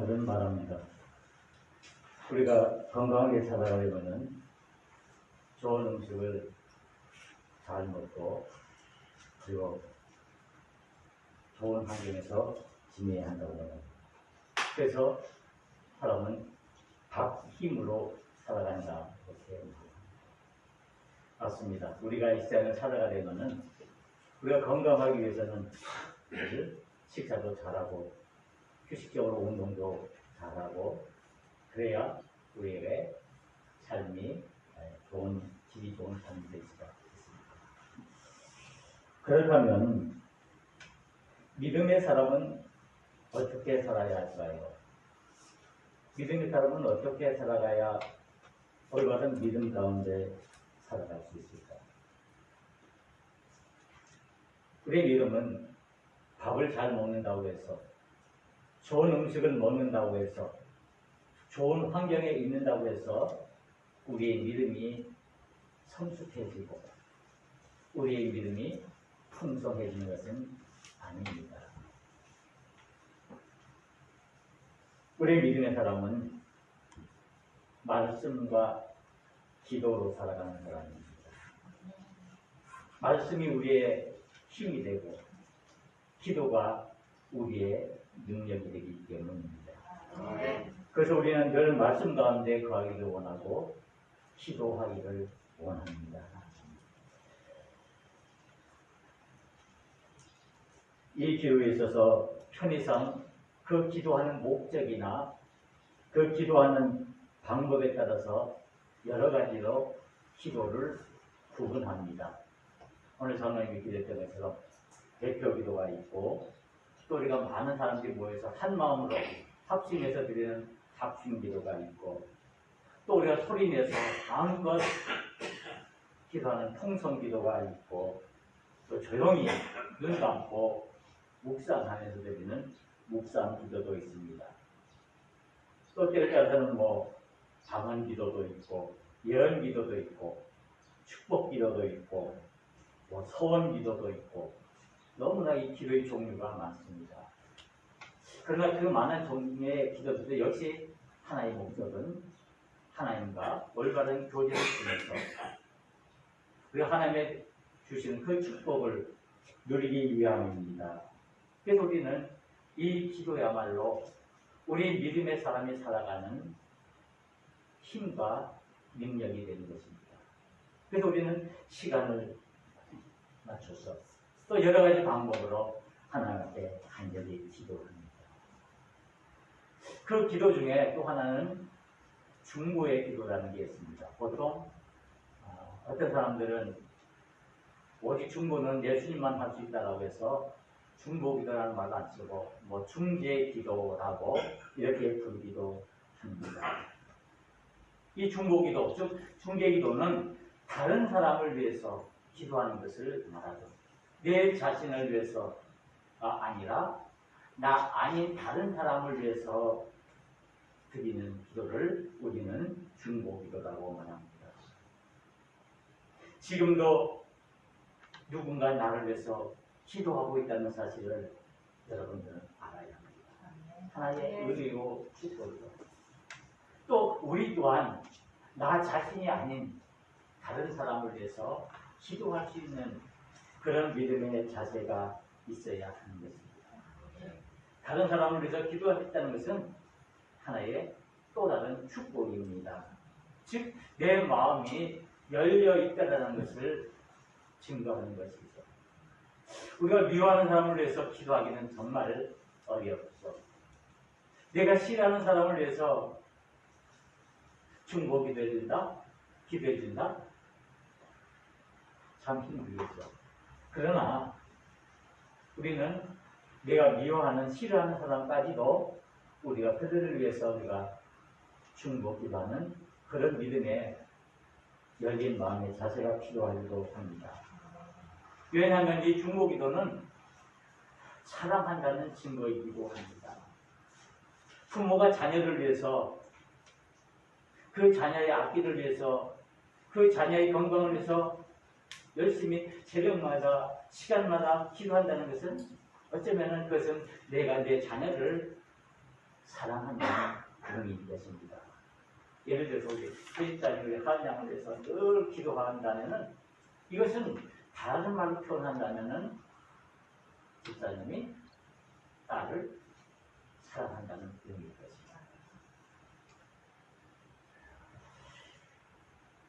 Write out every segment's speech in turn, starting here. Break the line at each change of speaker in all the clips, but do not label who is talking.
오늘은 말합니다. 우리가 건강하게 살아가려면 좋은 음식을 잘 먹고 그리고 좋은 환경에서 지내야 한다고 합니다. 그래서 사람은 밥 힘으로 살아간다. 이렇게 맞습니다. 우리가 이 세상을 살아가려면 우리가 건강하기 위해서는 식사도 잘하고 휴식적으로 운동도 잘하고 그래야 우리에게 삶이 좋은, 질이 좋은 삶이 될 수가 있습니다. 그렇다면 믿음의 사람은 어떻게 살아야 할까요? 믿음의 사람은 어떻게 살아가야 올바른 믿음 가운데 살아갈 수 있을까? 우리의 믿음은 밥을 잘 먹는다고 해서 좋은 음식을 먹는다고 해서 좋은 환경에 있는다고 해서 우리의 믿음이 성숙해지고 우리의 믿음이 풍성해지는 것은 아닙니다. 우리의 믿음의 사람은 말씀과 기도로 살아가는 사람입니다. 말씀이 우리의 힘이 되고 기도가 우리의 능력이 되기 때문입니다. 그래서 우리는 늘 말씀 가운데 거하기를 원하고 기도하기를 원합니다. 이 기도에 있어서 편의상 그 기도하는 목적이나 그 기도하는 방법에 따라서 여러 가지로 기도를 구분합니다. 오늘 장로님이 기도했던 것처럼 대표 기도가 있고 또 우리가 많은 사람들이 모여서 한 마음으로 합심해서 드리는 합심 기도가 있고 또 우리가 소리내서 마음껏 기도하는 통성 기도가 있고 또 조용히 눈 감고 묵상하면서 드리는 묵상 기도도 있습니다. 또 때에 따라서는 방언 기도도 있고 예언 기도도 있고 축복 기도도 있고 서원 기도도 있고 너무나 이 기도의 종류가 많습니다. 그러나 그 많은 종류의 기도들도 역시 하나의 목적은 하나님과 올바른 교제를 통해서 우리 하나님의 주시는 그 축복을 누리기 위함입니다. 그래서 우리는 이 기도야말로 우리 믿음의 사람이 살아가는 힘과 능력이 되는 것입니다. 그래서 우리는 시간을 맞춰서 또 여러 가지 방법으로 하나님께 간절히 기도합니다. 그 기도 중에 또 하나는 중보의 기도라는 게 있습니다. 보통 어떤 사람들은 오직 중보는 예수님만 할 수 있다고 해서 중보 기도라는 말을 안 쓰고 중재 기도라고 이렇게 부르기도 합니다. 이 중보 기도, 즉 중재 기도는 다른 사람을 위해서 기도하는 것을 말하죠. 내 자신을 위해서가 아니라 나 아닌 다른 사람을 위해서 드리는 기도를 우리는 중보 기도라고 말합니다. 지금도 누군가 나를 위해서 기도하고 있다는 사실을 여러분들은 알아야 합니다. 하나의 은혜요 축복이죠. 또 우리 또한 나 자신이 아닌 다른 사람을 위해서 기도할 수 있는 그런 믿음의 자세가 있어야 하는 것입니다. 다른 사람을 위해서 기도할 수 있다는 것은 하나의 또 다른 축복입니다. 즉, 내 마음이 열려 있다는 것을 증거하는 것이죠. 우리가 미워하는 사람을 위해서 기도하기는 정말 어렵죠. 내가 싫어하는 사람을 위해서 중보 기도해준다? 기도해준다? 참 힘들겠죠. 그러나 우리는 내가 미워하는 싫어하는 사람까지도 우리가 그들을 위해서 우리가 중보 기도하는 그런 믿음의 열린 마음의 자세가 필요하기도 합니다. 왜냐하면 이 중보 기도는 사랑한다는 증거이기도 합니다. 부모가 자녀를 위해서 그 자녀의 앞길을 위해서 그 자녀의 건강을 위해서 열심히 새벽마다 시간마다 기도한다는 것은 어쩌면 그것은 내가 내 자녀를 사랑한다는 의미인 것입니다. 예를 들어서 우리 회집자님이 한양을 위해서 늘 기도한다면은 이것은 다른 말로 표현한다면은 집사님이 딸을 사랑한다는 의미인 것입니다.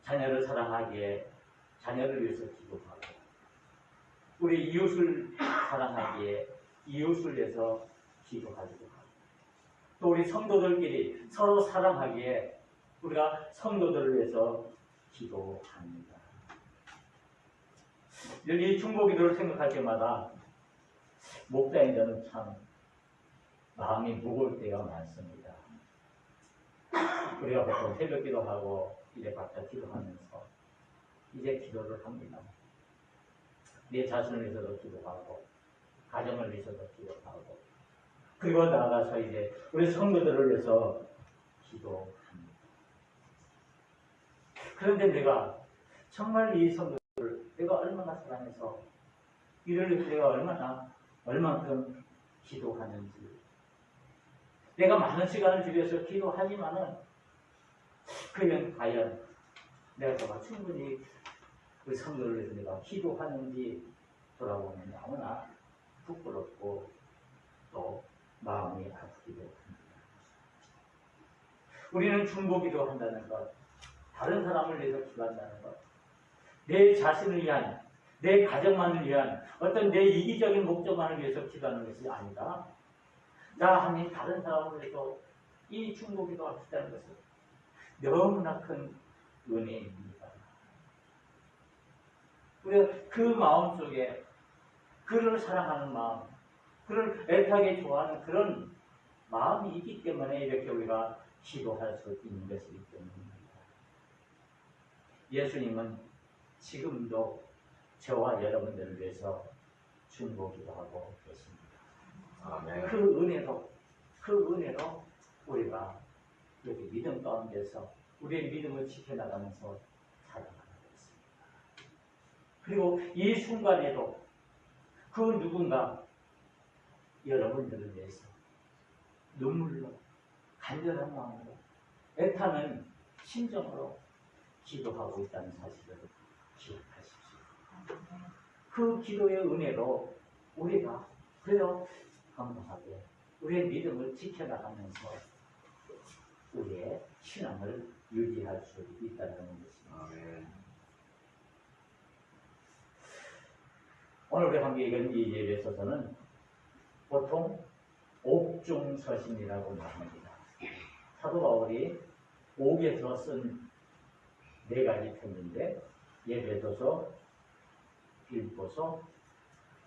자녀를 사랑하기에 자녀를 위해서 기도하고 우리 이웃을 사랑하기에 이웃을 위해서 기도하기도 하고 또 우리 성도들끼리 서로 사랑하기에 우리가 성도들을 위해서 기도합니다. 이 중보기도를 생각할 때마다 목사인 저는 참 마음이 무거울 때가 많습니다. 우리가 보통 새벽 기도하고 이제 각자 기도하면서 이제 기도를 합니다. 내 자신을 위해서도 기도하고 가정을 위해서도 기도하고 그리고 나아가서 이제 우리 성도들을 위해서 기도합니다. 그런데 내가 정말 이 성도들을 내가 얼마나 사랑해서 이를 위해서 내가 얼만큼 기도하는지 내가 많은 시간을 들여서 기도하지만은 그러면 과연 내가 정말 충분히 그 성도를 위해서 내가 기도하는지 돌아보면 너무나 부끄럽고 또 마음이 아프기도 합니다. 우리는 중보기도 한다는 것, 다른 사람을 위해서 기도한다는 것, 내 자신을 위한, 내 가정만을 위한 어떤 내 이기적인 목적만을 위해서 기도하는 것이 아니다. 나 아닌 다른 사람을 위해서 이 중보기도 합시다는 것은 너무나 큰 은혜입니다. 우리가 그 마음 속에 그를 사랑하는 마음, 그를 애타게 좋아하는 그런 마음이 있기 때문에 이렇게 우리가 기도할 수 있는 것이기 때문입니다. 예수님은 지금도 저와 여러분들을 위해서 중보기도하고 계십니다. 아멘. 그 은혜로 우리가 이렇게 믿음 가운데서 우리의 믿음을 지켜나가면서 살아가는 것입니다. 그리고 이 순간에도 그 누군가 여러분들을 위해서 눈물로 간절한 마음으로 애타는 심정으로 기도하고 있다는 사실을 기억하십시오. 그 기도의 은혜로 우리가 그래도 건강하게 우리의 믿음을 지켜나가면서 우리의 신앙을 유지할 수 있다는 것입니다. 오늘 우리 함께 읽은 이 예배에 있어서는 보통 옥중서신이라고 말합니다. 사도 바울이 옥에서 쓴 4가지 편인데 예배도서, 빌보서,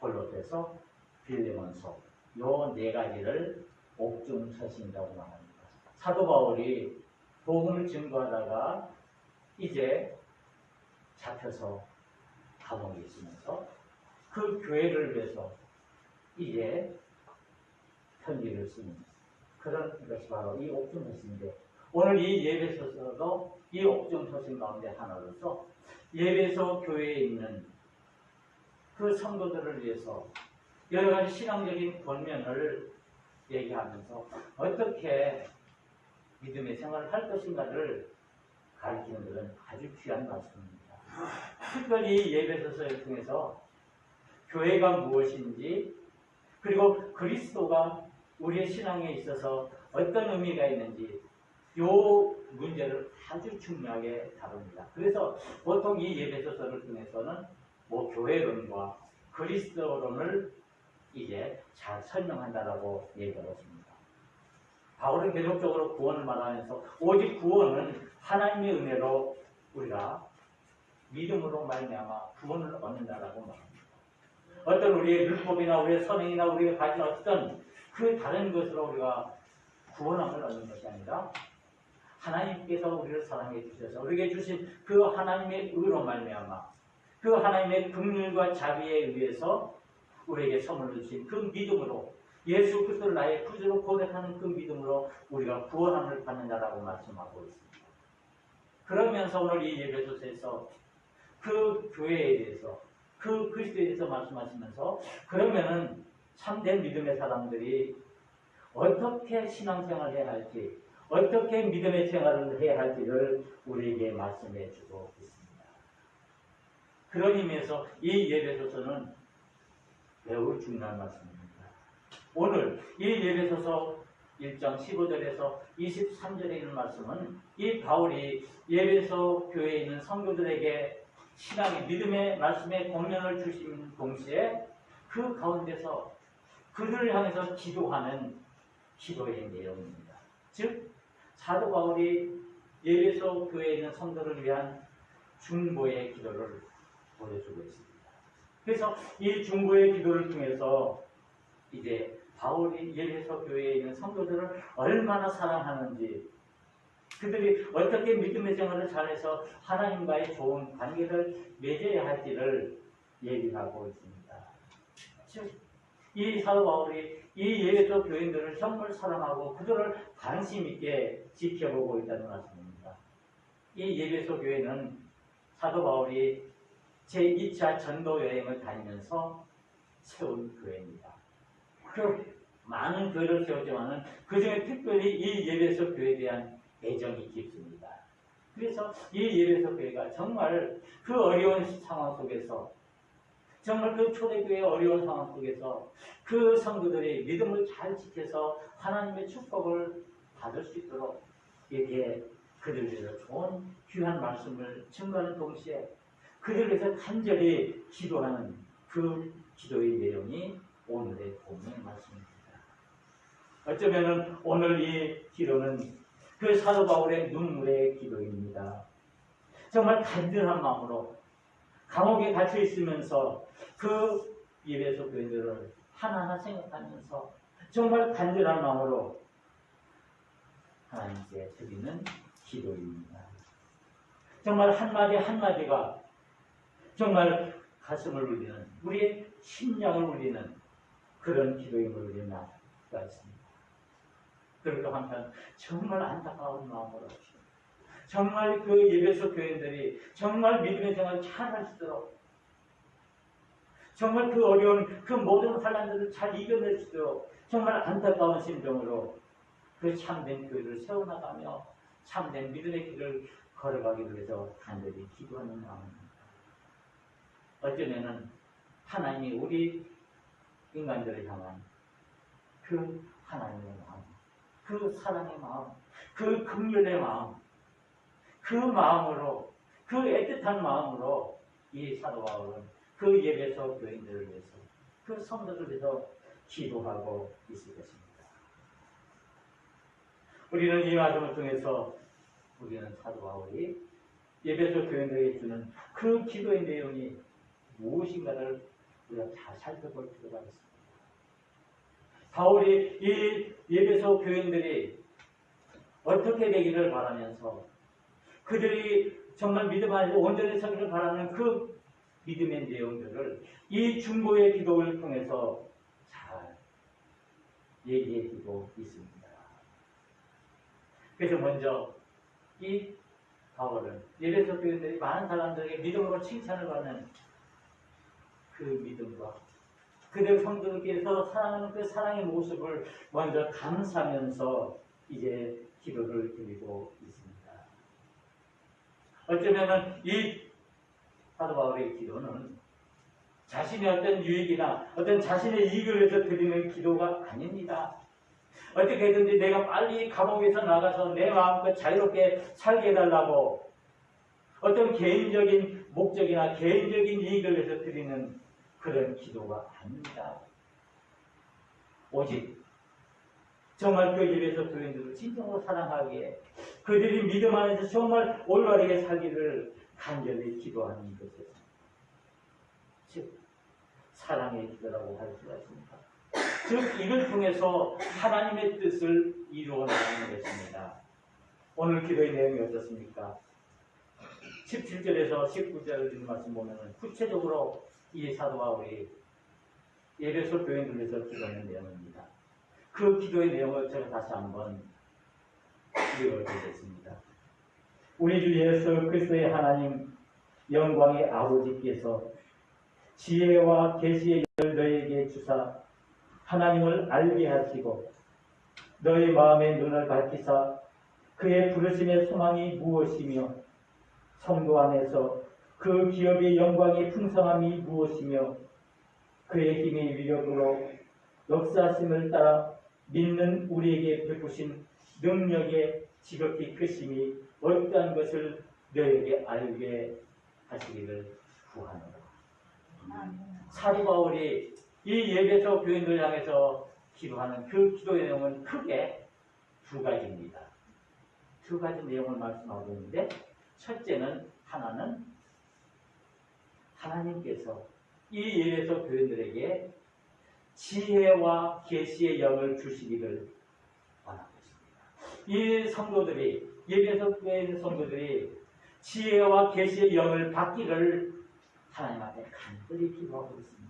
골로새서, 빌레몬서 요 4가지를 옥중서신이라고 말합니다. 사도 바울이 복음을 증거하다가 이제 잡혀서 감옥에 있으면서 그 교회를 위해서 이제 편지를 쓰는 그런 것이 바로 이 옥중서신인데 오늘 이 예배소서도 이 옥중서신 가운데 하나로서 예배소 교회에 있는 그 성도들을 위해서 여러 가지 신앙적인 권면을 얘기하면서 어떻게 믿음의 생활을 할 것인가를 가르치는 것은 아주 귀한 말씀입니다. 특별히 예배소서를 통해서 교회가 무엇인지 그리고 그리스도가 우리의 신앙에 있어서 어떤 의미가 있는지 이 문제를 아주 중요하게 다룹니다. 그래서 보통 이 예배소서를 통해서는 교회론과 그리스도론을 이제 잘 설명한다라고 얘기하고 있습니다. 바울은 계속적으로 구원을 말하면서 오직 구원은 하나님의 은혜로 우리가 믿음으로 말미암아 구원을 얻는다라고 말합니다. 어떤 우리의 율법이나 우리의 선행이나 우리가 가진 어떤 그 다른 것으로 우리가 구원함을 얻는 것이 아니라 하나님께서 우리를 사랑해 주셔서 우리에게 주신 그 하나님의 의로 말미암아 그 하나님의 긍휼과 자비에 의해서 우리에게 선물로 주신 그 믿음으로 예수 그리스도를 나의 구주로 고백하는 그 믿음으로 우리가 구원함을 받는다라고 말씀하고 있습니다. 그러면서 오늘 이 예배소서에서 그 교회에 대해서 그 그리스도에 대해서 말씀하시면서 그러면은 참된 믿음의 사람들이 어떻게 신앙생활을 해야 할지, 어떻게 믿음의 생활을 해야 할지를 우리에게 말씀해 주고 있습니다. 그런 의미에서 이 예배소서는 매우 중요한 말씀입니다. 오늘 이 예배소서 1장 15절에서 23절에 있는 말씀은 이 바울이 예배소 교회에 있는 성도들에게 신앙의 믿음의 말씀의 권면을 주신 동시에 그 가운데서 그들을 향해서 기도하는 기도의 내용입니다. 즉 사도 바울이 예배소 교회에 있는 성도를 위한 중보의 기도를 보여주고 있습니다. 그래서 이 중보의 기도를 통해서 이제 바울이 예배소 교회에 있는 성도들을 얼마나 사랑하는지, 그들이 어떻게 믿음의 생활을 잘해서 하나님과의 좋은 관계를 맺어야 할지를 얘기하고 있습니다. 즉, 이 사도 바울이 이 예배소 교인들을 정말 사랑하고 그들을 관심 있게 지켜보고 있다는 말씀입니다. 이 예배소 교회는 사도 바울이 제2차 전도 여행을 다니면서 세운 교회입니다. 그 많은 교회를 세웠지만은 그 중에 특별히 이 예배소 교회에 대한 애정이 깊습니다. 그래서 이 예배소 교회가 정말 그 어려운 상황 속에서, 정말 그 초대교회의 어려운 상황 속에서 그 성도들이 믿음을 잘 지켜서 하나님의 축복을 받을 수 있도록 이렇게 그들 위해서 좋은 귀한 말씀을 증거하는 동시에 그들 위해서 간절히 기도하는 그 기도의 내용이 오늘의 본문의 말씀입니다. 어쩌면은 오늘 이 기도는 그 사도 바울의 눈물의 기도입니다. 정말 간절한 마음으로 감옥에 갇혀 있으면서 그 예배소 교인들을 하나하나 생각하면서 정말 간절한 마음으로 하나님께 드리는 기도입니다. 정말 한마디 한마디가 정말 가슴을 울리는, 우리의 심령을 울리는 그런 기도임을 우리는 알 수가 있습니다. 그리고 한편 정말 안타까운 마음으로 정말 그 예배소 교인들이 정말 믿음의 생활을 잘 할 수 있도록, 정말 그 어려운 그 모든 환난들을 잘 이겨낼 수 있도록 정말 안타까운 심정으로 그 참된 교회를 세워나가며 참된 믿음의 길을 걸어가기 위해서 간절히 기도하는 마음입니다. 어쩌면은 하나님이 우리 인간들을 향한 그 하나님의 마음, 그 사랑의 마음, 그 긍휼의 마음, 그 마음으로, 그 애틋한 마음으로 이 사도 바울은 그 예배소 교인들을 위해서, 그 성도들을 위해서 기도하고 있을 것입니다. 우리는 이 말씀을 통해서 우리는 사도 바울이 예배소 교인들에게 주는 그 기도의 내용이 무엇인가를 우리가 잘 살펴볼 필요가 있습니다. 바울이 이 예배소 교인들이 어떻게 되기를 바라면서 그들이 정말 믿음 안에서 온전히 서기를 바라는 그 믿음의 내용들을 이 중보의 기도를 통해서 잘 얘기해 주고 있습니다. 그래서 먼저 이 바울은 예배소 교인들이 많은 사람들에게 믿음으로 칭찬을 받는 그 믿음과 그들 성도들께서 사랑하는 그 사랑의 모습을 먼저 감사하면서 이제 기도를 드리고 있습니다. 어쩌면은 이 사도 바울의 기도는 자신의 어떤 유익이나 어떤 자신의 이익을 위해서 드리는 기도가 아닙니다. 어떻게든지 내가 빨리 감옥에서 나가서 내 마음껏 자유롭게 살게 해달라고 어떤 개인적인 목적이나 개인적인 이익을 위해서 드리는 그런 기도가 아닙니다. 오직 정말 그 예배소 교인들을 진정으로 사랑하기에 그들이 믿음 안에서 정말 올바르게 살기를 간절히 기도하는 것이었습니다. 즉 사랑의 기도라고 할 수가 있습니다. 즉 이걸 통해서 하나님의 뜻을 이루어 나가는 것입니다. 오늘 기도의 내용이 어떻습니까? 17절에서 19절을 읽는 말씀 보면 구체적으로 이 사도 바울이 예배소 교인들을 위해서 기도하는 내용입니다. 그 기도의 내용을 제가 다시 한번 읽어드리겠습니다. 우리 주 예수 그리스도의 하나님 영광의 아버지께서 지혜와 계시의 열 너에게 주사 하나님을 알게 하시고 너희 마음의 눈을 밝히사 그의 부르심의 소망이 무엇이며 성도 안에서 그 기업의 영광의 풍성함이 무엇이며 그의 힘의 위력으로 역사하심을 따라 믿는 우리에게 베푸신 능력의 지극히 크심이 어떠한 것을 너에게 알게 하시기를 구하노라. 사도 바울이 이 예배소 교인들 향해서 기도하는 그 기도의 내용은 크게 두 가지입니다. 두 가지 내용을 말씀하고 있는데, 첫째는 하나는 하나님께서 이 예배소 교인들에게 지혜와 계시의 영을 주시기를 원하고 있습니다. 이 성도들이, 예배소 교회 있는 성도들이 지혜와 계시의 영을 받기를 하나님 앞에 간절히 기도하고 있습니다.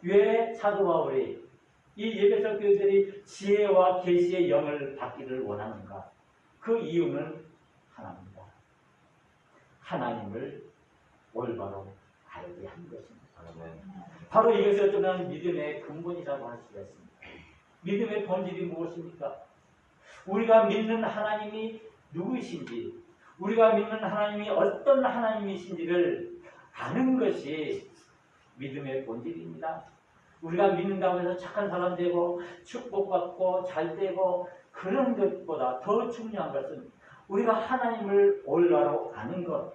왜 사도 바울이 이 예배소 교회들이 지혜와 계시의 영을 받기를 원하는가? 그 이유는 하나입니다. 하나님을 올바로 알게 한 것입니다. 바로 이것을 저는 믿음의 근본이라고 할 수가 있습니다. 믿음의 본질이 무엇입니까? 우리가 믿는 하나님이 누구이신지, 우리가 믿는 하나님이 어떤 하나님이신지를 아는 것이 믿음의 본질입니다. 우리가 믿는다고 해서 착한 사람 되고 축복받고 잘 되고 그런 것보다 더 중요한 것은 우리가 하나님을 올바로 아는 것.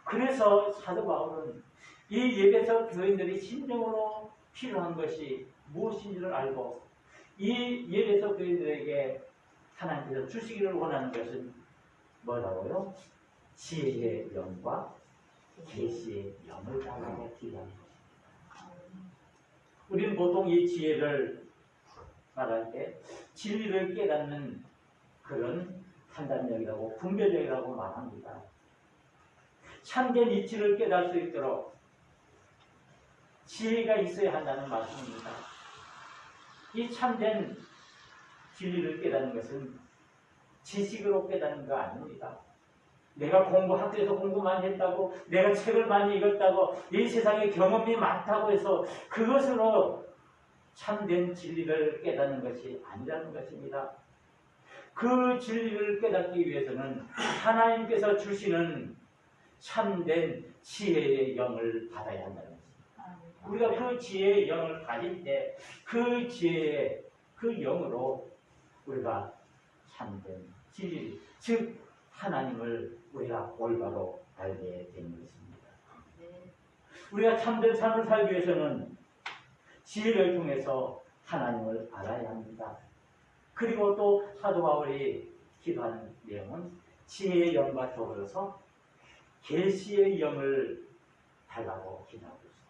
그래서 사도 바울은 이 예배소 교인들이 심정으로 필요한 것이 무엇인지를 알고 이 예배소 교인들에게 하나님께서 주시기를 원하는 것은 뭐라고요? 지혜의 영과 계시의 영을 달라고 기도하는 것입니다. 우리는 보통 이 지혜를 말할 때 진리를 깨닫는 그런 판단력이라고 분별력이라고 말합니다. 참된 이치를 깨달을 수 있도록 지혜가 있어야 한다는 말씀입니다. 이 참된 진리를 깨닫는 것은 지식으로 깨닫는 거 아닙니다. 내가 학교에서 공부 많이 했다고, 내가 책을 많이 읽었다고, 이 세상에 경험이 많다고 해서 그것으로 참된 진리를 깨닫는 것이 아니라는 것입니다. 그 진리를 깨닫기 위해서는 하나님께서 주시는 참된 지혜의 영을 받아야 한다는 것입니다. 우리가 그 지혜의 영을 가질 때 그 지혜의 그 영으로 우리가 참된 진리, 즉 하나님을 우리가 올바로 알게 되는 것입니다. 우리가 참된 삶을 살기 위해서는 지혜를 통해서 하나님을 알아야 합니다. 그리고 또 사도 바울이 기도하는 내용은 지혜의 영과 더불어서 계시의 영을 달라고 기도하고 있습니다.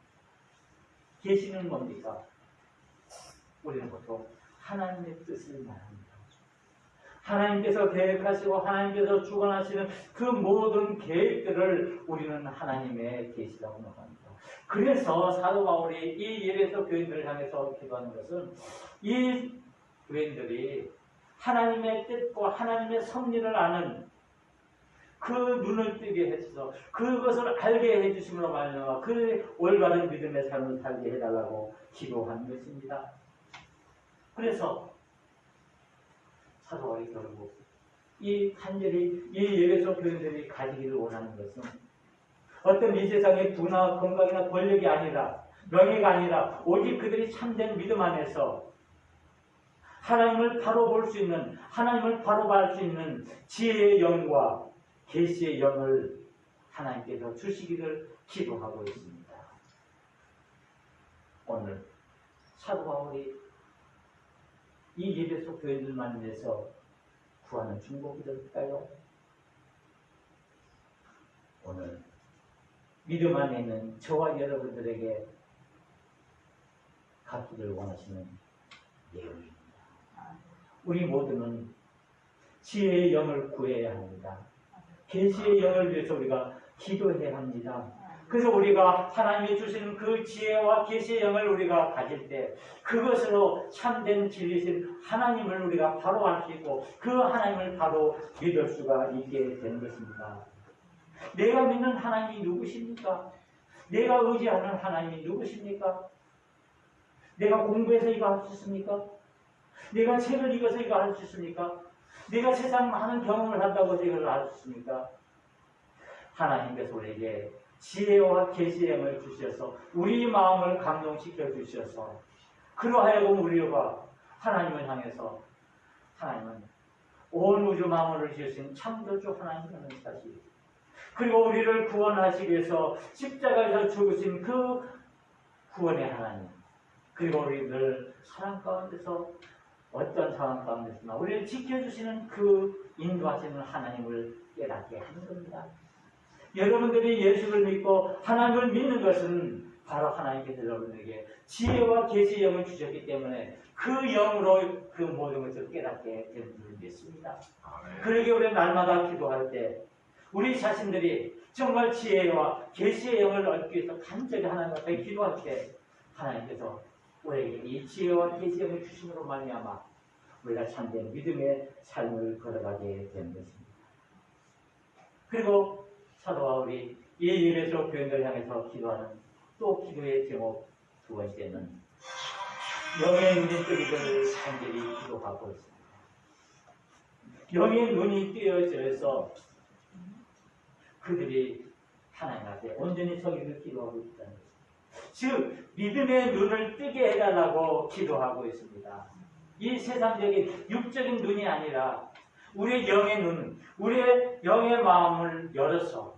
계시는 뭡니까? 우리는 보통 하나님의 뜻을 말합니다. 하나님께서 계획하시고 하나님께서 주관하시는 그 모든 계획들을 우리는 하나님의 계시라고 말합니다. 그래서 사도 바울이 이 예배소 교인들을 향해서 기도하는 것은 이 교인들이 하나님의 뜻과 하나님의 섭리를 아는 그 눈을 뜨게 해서 그것을 알게 해주심으로 말미암아 그 올바른 믿음의 삶을 살게 해달라고 기도한 것입니다. 그래서 사도 바울이 결국 이 간절히 이 예배소 교인들이 가지기를 원하는 것은 어떤 이 세상의 부나 건강이나 권력이 아니라 명예가 아니라 오직 그들이 참된 믿음 안에서 하나님을 바로 볼 수 있는, 하나님을 바로 볼 수 있는 지혜의 영과 계시의 영을 하나님께서 주시기를 기도하고 있습니다. 오늘 사도 바울이 이 예배소 교인들만 위해서 구하는 중보기도일까요? 오늘 믿음 안에 있는 저와 여러분들에게 갖기를 원하시는 내용입니다. 우리 모두는 지혜의 영을 구해야 합니다. 계시의 영을 위해서 우리가 기도해야 합니다. 그래서 우리가 하나님이 주시는 그 지혜와 계시의 영을 우리가 가질 때 그것으로 참된 진리신 하나님을 우리가 바로 알 수 있고 그 하나님을 바로 믿을 수가 있게 되는 것입니다. 내가 믿는 하나님이 누구십니까? 내가 의지하는 하나님이 누구십니까? 내가 공부해서 이거 할 수 있습니까? 내가 책을 읽어서 이거 할 수 있습니까? 내가 세상 많은 경험을 한다고 이걸 알 수 있습니까? 하나님께서 우리에게 지혜와 계시함을 주셔서 우리 마음을 감동시켜 주셔서 그러하여금 우리가 하나님을 향해서 하나님은 온 우주 만물을 지으신 창조주 하나님이라는 사실, 그리고 우리를 구원하시기 위해서 십자가에서 죽으신 그 구원의 하나님, 그리고 우리를 사랑 가운데서 어떤 상황 가운데서나 우리를 지켜주시는 그 인도하시는 하나님을 깨닫게 하는 겁니다. 여러분들이 예수를 믿고 하나님을 믿는 것은 바로 하나님께서 여러분에게 지혜와 계시의 영을 주셨기 때문에 그 영으로 그 모든 것을 깨닫게 되는 줄 믿습니다. 그러기에 우리 날마다 기도할 때 우리 자신들이 정말 지혜와 계시의 영을 얻기 위해서 간절히 하나님 앞에 기도할 때 하나님께서 우리에게 이 지혜와 계시의 영을 주심으로 말미암아 우리가 참된 믿음의 삶을 걸어가게 되는 것입니다. 그리고 사도 바울이 이 예배소 교인들 향해서 기도하는 또 기도의 제목 두 번째는 영의 눈이 뜨기를 간절히 기도하고 있습니다. 영의 눈이 뜨여져서 그들이 하나님 앞에 온전히 서기를 기도하고 있다는 것입니다. 즉 믿음의 눈을 뜨게 해달라고 기도하고 있습니다. 이 세상적인 육적인 눈이 아니라 우리의 영의 눈, 우리의 영의 마음을 열어서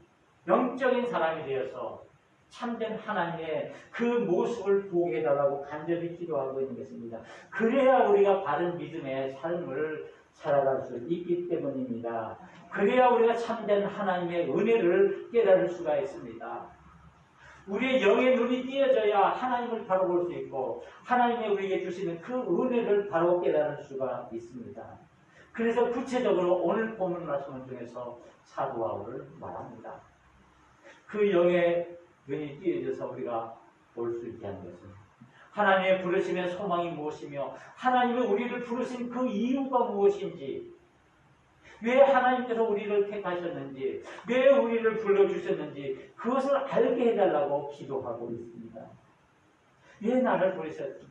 영적인 사람이 되어서 참된 하나님의 그 모습을 보게 해달라고 간절히 기도하고 있는 것입니다. 그래야 우리가 바른 믿음의 삶을 살아갈 수 있기 때문입니다. 그래야 우리가 참된 하나님의 은혜를 깨달을 수가 있습니다. 우리의 영의 눈이 띄어져야 하나님을 바로 볼 수 있고 하나님이 우리에게 주시는 그 은혜를 바로 깨달을 수가 있습니다. 그래서 구체적으로 오늘 본문 말씀을 통해서 사도 바울을 말합니다. 그 영의 눈이 띄어져서 우리가 볼 수 있게 하는 것은 하나님의 부르심의 소망이 무엇이며 하나님이 우리를 부르신 그 이유가 무엇인지, 왜 하나님께서 우리를 택하셨는지, 왜 우리를 불러주셨는지 그것을 알게 해달라고 기도하고 있습니다. 왜 나를 부르셨습니까?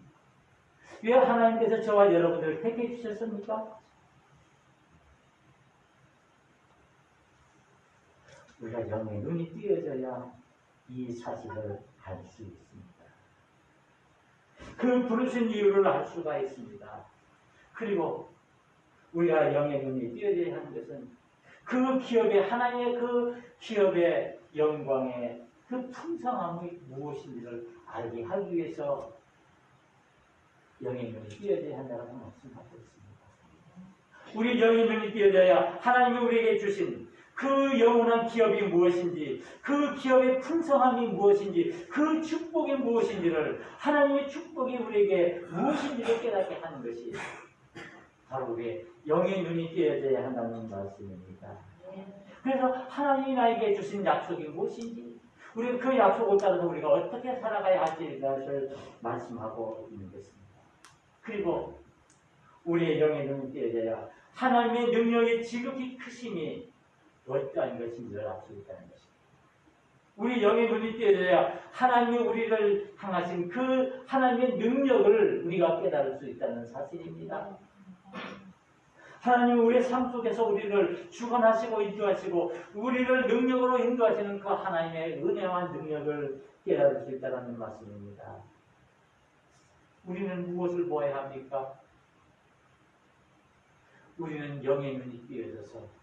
왜 하나님께서 저와 여러분들을 택해 주셨습니까? 우리가 영의 눈이 띄어져야 이 사실을 알 수 있습니다. 그 부르신 이유를 알 수가 있습니다. 그리고 우리가 영의 눈이 띄어져야 하는 것은 그 기업의 하나님의 그 기업의 영광의 그 풍성함이 무엇인지를 알게 하기 위해서 영의 눈이 띄어져야 한다고 말씀하고 있습니다. 우리 영의 눈이 띄어져야 하나님이 우리에게 주신 그 영원한 기업이 무엇인지, 그 기업의 풍성함이 무엇인지, 그 축복이 무엇인지를, 하나님의 축복이 우리에게 무엇인지를 깨닫게 하는 것이 바로 우리의 영의 눈이 띄어져야 한다는 말씀입니다. 그래서 하나님이 나에게 주신 약속이 무엇인지, 우리가 그 약속을 따라서 우리가 어떻게 살아가야 할지를 말씀하고 있는 것입니다. 그리고 우리의 영의 눈이 띄어져야 하나님의 능력의 지극히 크심이 어떠한 것인지를 알 수 있다는 것입니다. 우리 영의 눈이 띄어져야 하나님이 우리를 향하신 그 하나님의 능력을 우리가 깨달을 수 있다는 사실입니다. 하나님이 우리의 삶 속에서 우리를 주관하시고 인도하시고 우리를 능력으로 인도하시는 그 하나님의 은혜와 능력을 깨달을 수 있다는 말씀입니다. 우리는 무엇을 보아야 합니까? 우리는 영의 눈이 띄어져서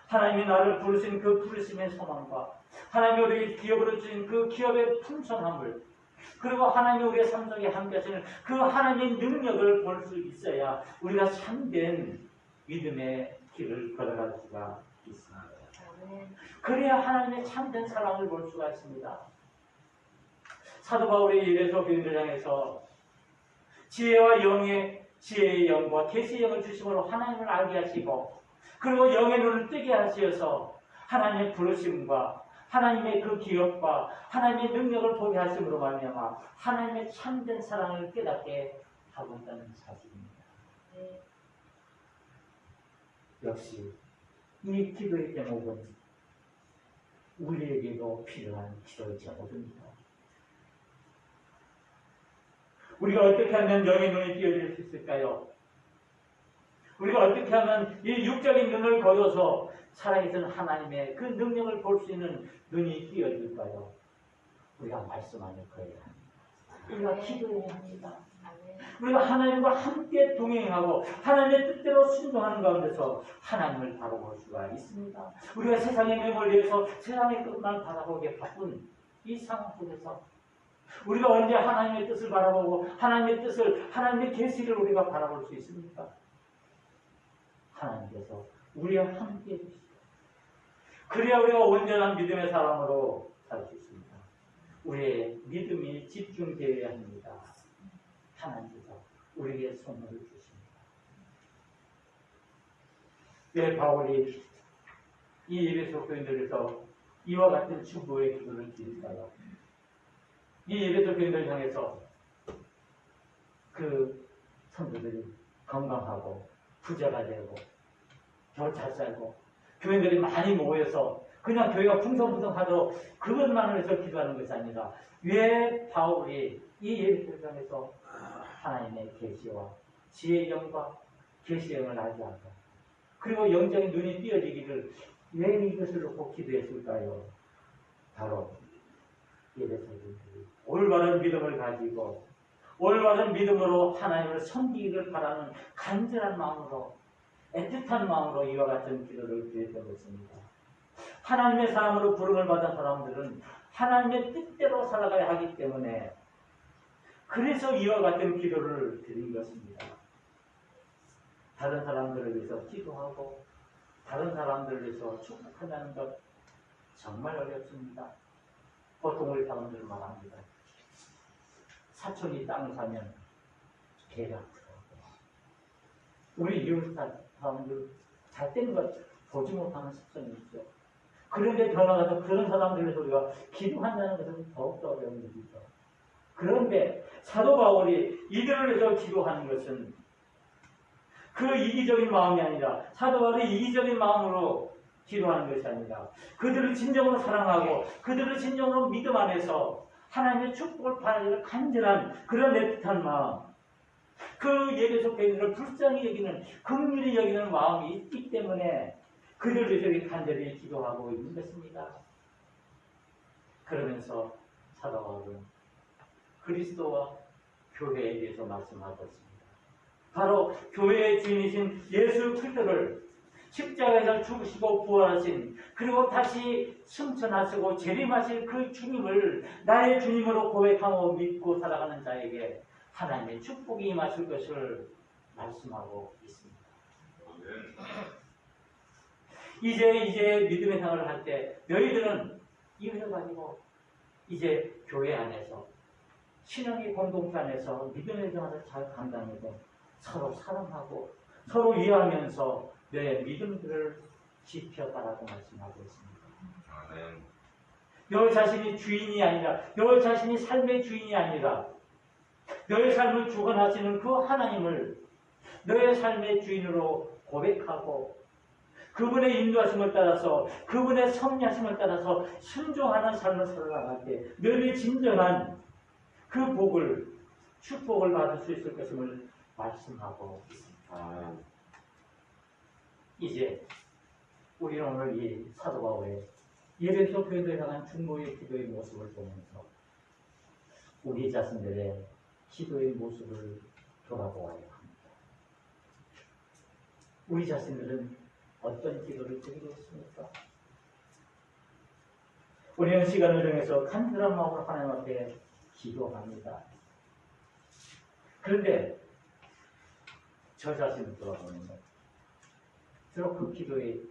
하나님이 나를 부르신 그 부르심의 소망과 하나님이 우리에게 기업으로 주신 그 기업의 풍성함을, 그리고 하나님이 우리의 삶 속에 함께 하시는 그 하나님의 능력을 볼 수 있어야 우리가 참된 믿음의 길을 걸어갈 수가 있습니다. 그래야 하나님의 참된 사랑을 볼 수가 있습니다. 사도 바울의 예배소 교인들 향해서 지혜와 지혜의 영과 계시의 영을 주심으로 하나님을 알게 하시고, 그리고 영의 눈을 뜨게 하시어서 하나님의 부르심과 하나님의 그 기업과 하나님의 능력을 보게 하심으로 말미암아 하나님의 참된 사랑을 깨닫게 하고 있다는 사실입니다. 역시 이 기도의 제목은 우리에게도 필요한 기도의 제목입니다. 우리가 어떻게 하면 영의 눈이 띄어질 수 있을까요? 우리가 어떻게 하면 이 육적인 눈을 거둬서 살아계신 하나님의 그 능력을 볼 수 있는 눈이 띄어질까요? 우리가 말씀하는 거예요. 우리가 기도해야 합니다. 우리가 하나님과 함께 동행하고 하나님의 뜻대로 순종하는 가운데서 하나님을 바라볼 수가 있습니다. 우리가 세상의 명을 위해서 세상의 것만 바라보기에 바쁜 이 상황 속에서 우리가 언제 하나님의 뜻을 바라보고 하나님의 뜻을, 하나님의 계시를 우리가 바라볼 수 있습니까? 하나님께서 우리와 함께 해주시고 그래야 우리가 온전한 믿음의 사람으로 살 수 있습니다. 우리의 믿음이 집중되어야 합니다. 하나님께서 우리에게 선물을 주십니다. 왜 바울이 이 에베소 교인들에서 이와 같은 축복의 기도를 드릴까요? 이 에베소 교인들을 향해서 그 성도들이 건강하고 부자가 되고 더 잘 살고 교인들이 많이 모여서 그냥 교회가 풍성풍성하도록 그것만을 해서 기도하는 것이 아니라 왜 바울이 이 예배를 통해서 하나님의 계시와 지혜의 영과 계시의 영을 알지 않고 그리고 영적인 눈이 띄어지기를 왜 이것을 놓고 기도했을까요? 바로 예배소들이 올바른 믿음을 가지고 올바른 믿음으로 하나님을 섬기기를 바라는 간절한 마음으로 애틋한 마음으로 이와 같은 기도를 드렸던 것입니다. 하나님의 사람으로 부름을 받은 사람들은 하나님의 뜻대로 살아가야 하기 때문에 그래서 이와 같은 기도를 드린 것입니다. 다른 사람들을 위해서 기도하고 다른 사람들을 위해서 축복한다는 것 정말 어렵습니다. 보통 우리 사람들은 말합니다. 사촌이 땅을 사면 개가 들어오고 우리 이웃 사람들 잘 된 것 보지 못하는 습성이 있죠. 그런데 더 나아가서 그런 사람들을 우리가 기도한다는 것은 더욱더 어려운 일이죠. 그런데 사도 바울이 이들을 위해서 기도하는 것은 그 이기적인 마음이 아니라 사도 바울이 이기적인 마음으로 기도하는 것이 아니라 그들을 진정으로 사랑하고 그들을 진정으로 믿음 안에서 하나님의 축복을 바라는 간절한 그런 애틋한 마음 그 예배소 교인들을 불쌍히 여기는 긍휼히 여기는 마음이 있기 때문에 그들을 위해서 간절히 기도하고 있는 것입니다. 그러면서 사도 바울은 그리스도와 교회에 대해서 말씀하고 있습니다. 바로 교회의 주인이신 예수 그리스도를 십자가에서 죽으시고 부활하신 그리고 다시 승천하시고 재림하실 그 주님을 나의 주님으로 고백하고 믿고 살아가는 자에게 하나님의 축복이 임하실 것을 말씀하고 있습니다. 이제 믿음의 생활을 할 때 너희들은 이것을 가지고 이제 교회 안에서 신앙의 공동체 안에서 믿음의 생활을 잘 감당해서 서로 사랑하고 서로 이해하면서 너의 믿음들을 지켜가라고 말씀하고 있습니다. 너 자신이 주인이 아니라 너 자신이 삶의 주인이 아니라 너의 삶을 주관하시는 그 하나님을 너의 삶의 주인으로 고백하고 그분의 인도하심을 따라서 그분의 섭리하심을 따라서 순종하는 삶을 살아갈 때 너의 진정한 그 복을 축복을 받을 수 있을 것임을 말씀하고 있습니다. 이제 우리는 오늘 이 사도 바울의 예배소 교회를 향한 중보의 기도의 모습을 보면서 우리 자신들의 기도의 모습을 돌아보아야 합니다. 우리 자신들은 어떤 기도를 드리고 있습니까? 우리는 시간을 정해서 간절한 마음으로 하나님 앞에 기도합니다. 그런데 저 자신을 돌아보는 것, 주로 그 기도의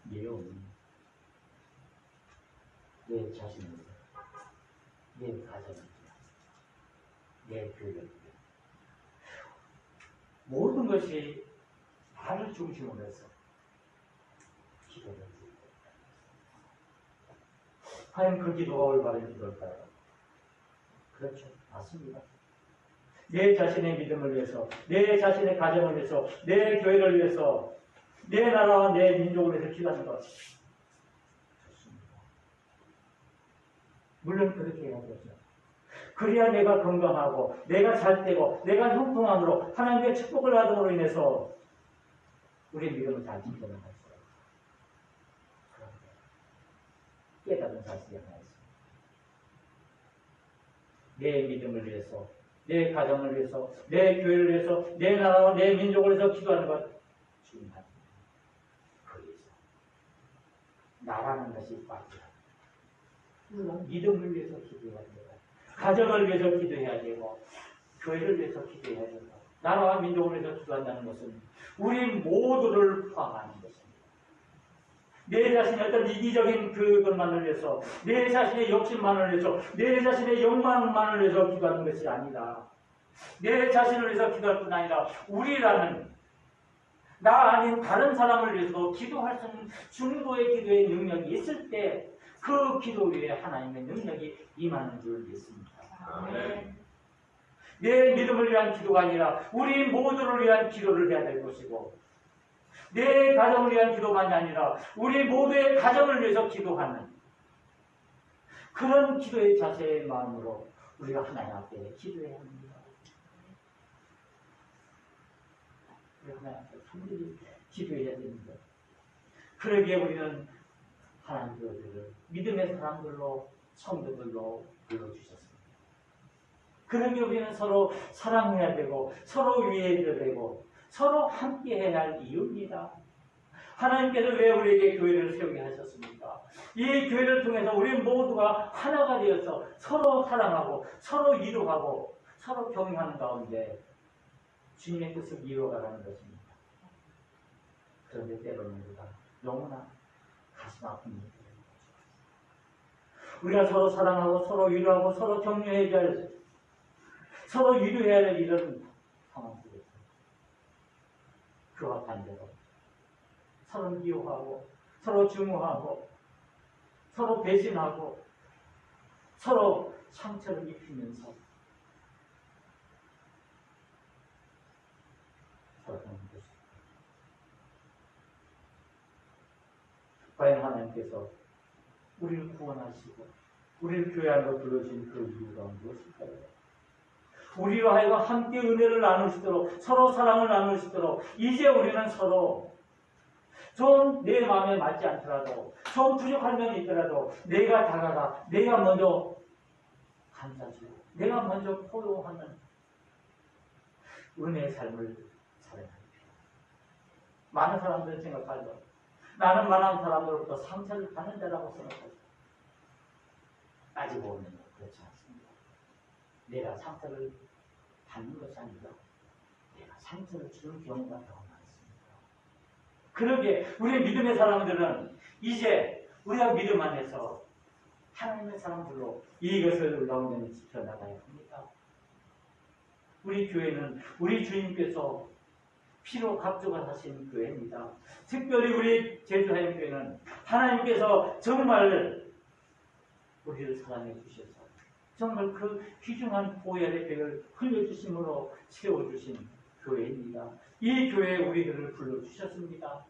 내용이 내 자신입니다. 내 가정입니다. 내 교회입니다. 모든 것이 나를 중심으로 해서 기도를 드립니다. 과연 그 기도가 올바른 기도일까요? 그렇죠. 맞습니다. 내 자신의 믿음을 위해서, 내 자신의 가정을 위해서, 내 교회를 위해서, 내 나라와 내 민족을 위해서 기도하는 것 좋습니다. 물론 그렇게 해야 되죠. 그래야 내가 건강하고 내가 잘되고 내가 형통함으로 하나님의 축복을 받음으로 인해서 우리 믿음을 잘 지켜나갈 수가 있어요. 그런데 깨달은 사실이 하나 있습니다. 내 믿음을 위해서, 내 가정을 위해서, 내 교회를 위해서, 내 나라와 내 민족을 위해서 기도하는 것 중요합니다. 거기서 나라는 것이 빠져요. 물론 믿음을 위해서 기도해야 돼요. 가정을 위해서 기도해야 되고, 교회를 위해서 기도해야 되고, 나라와 민족을 위해서 기도한다는 것은 우리 모두를 포함하는 것입니다. 내 자신의 어떤 이기적인 그것만을 위해서, 내 자신의 욕심만을 위해서, 내 자신의 욕망만을 위해서 기도하는 것이 아니라, 내 자신을 위해서 기도할 뿐 아니라 우리라는 나 아닌 다른 사람을 위해서도 기도할 수 있는 중보의 기도의 능력이 있을 때 그 기도 위에 하나님의 능력이 임하는 줄 믿습니다.
아멘.
내 믿음을 위한 기도가 아니라 우리 모두를 위한 기도를 해야 될 것이고, 내 가정을 위한 기도만이 아니라 우리 모두의 가정을 위해서 기도하는 그런 기도의 자세의 마음으로 우리가 하나님 앞에 기도해야 합니다. 우리 하나님 앞에 family 기도해야 됩니다. 그러기에 우리는 하나님들을 믿음의 사람들로, 성도들로 불러주셨습니다. 그러기에 우리는 서로 사랑해야 되고, 서로 위해야 되고, 서로 함께 해야 할 이유입니다. 하나님께서 왜 우리에게 교회를 세우게 하셨습니까? 이 교회를 통해서 우리 모두가 하나가 되어서 서로 사랑하고, 서로 위로하고, 서로 격려하는 가운데 주님의 뜻을 이루어가라는 것입니다. 그런데 때로는 우리가 너무나 가슴 아픈 일이 우리가 서로 사랑하고, 서로 위로하고, 서로 격려해야 할, 서로 위로해야 할 이런 상황 속에서 그와 반대로 서로 미워하고, 서로 증오하고, 서로 배신하고, 서로 상처를 입히면서 살아가는 것입니다. 과연 하나님께서 우리를 구원하시고 우리를 교회 안으로 불러주신 그 이유가 무엇일까요? 우리와 하여금 함께 은혜를 나누시도록, 서로 사랑을 나누시도록, 이제 우리는 서로 좀 내 마음에 맞지 않더라도, 좀 부족한 면이 있더라도 내가 다가가, 내가 먼저 감싸주고, 내가 먼저 포용하는 은혜의 삶을 살아야 합니다. 많은 사람들은 생각하죠. 나는 많은 사람들로부터 상처를 받는 자라고 생각하죠. 따지고 보면 그렇지 않습니다. 내가 상처를 받는 것이 아니라 내가 상처를 주는 경우가 더 많습니다. 그러게 우리 믿음의 사람들은 이제 우리가 믿음 안에서 하나님의 사람들로 이것을 영원히 지켜나가야 합니다. 우리 교회는 우리 주님께서 피로 각족을 하신 교회입니다. 특별히 우리 제주하영교회는 하나님께서 정말 우리를 사랑해 주셔서 정말 그 귀중한 보혈의 백을 흘려주심으로 채워주신 교회입니다. 이 교회에 우리들을 불러주셨습니다.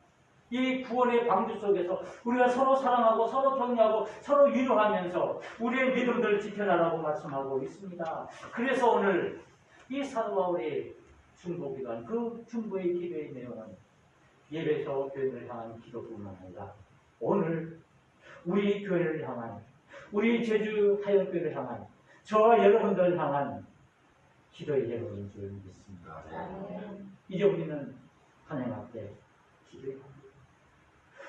이 구원의 방주 속에서 우리가 서로 사랑하고, 서로 격려하고, 서로 위로하면서 우리의 믿음들을 지켜나라고 말씀하고 있습니다. 그래서 오늘 이 사도 바울의 중보기도한 그 중보의 기도의 내용은 예배소 교회를 향한 기도뿐만 아니라 오늘 우리 교회를 향한, 우리 제주 하영교회를 향한, 저와 여러분들을 향한 기도의 내용인 줄 믿습니다. 이제 우리는 하나님 앞에 기도해야 합니다.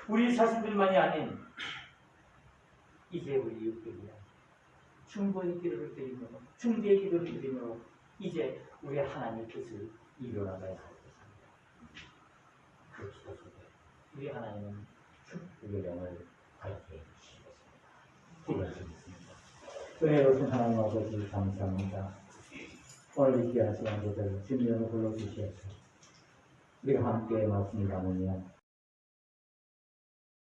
우리 자신들만이 아닌 이제 우리 이웃들이야 중보의 기도를 드리며, 중대의 기도를 드리며 이제 우리 하나님의 뜻을 이루어나가야 할 것입니다. 그 기도 속에 우리 하나님은 우리의 영을 밝게 해주시겠습니다. 기도하시겠습니다. 은혜로우신 하나님 아버지 감사합니다. 오늘 이 귀한 시간 조절 주님으로 불러주시옵소서. 우리가 함께 말씀을 나누며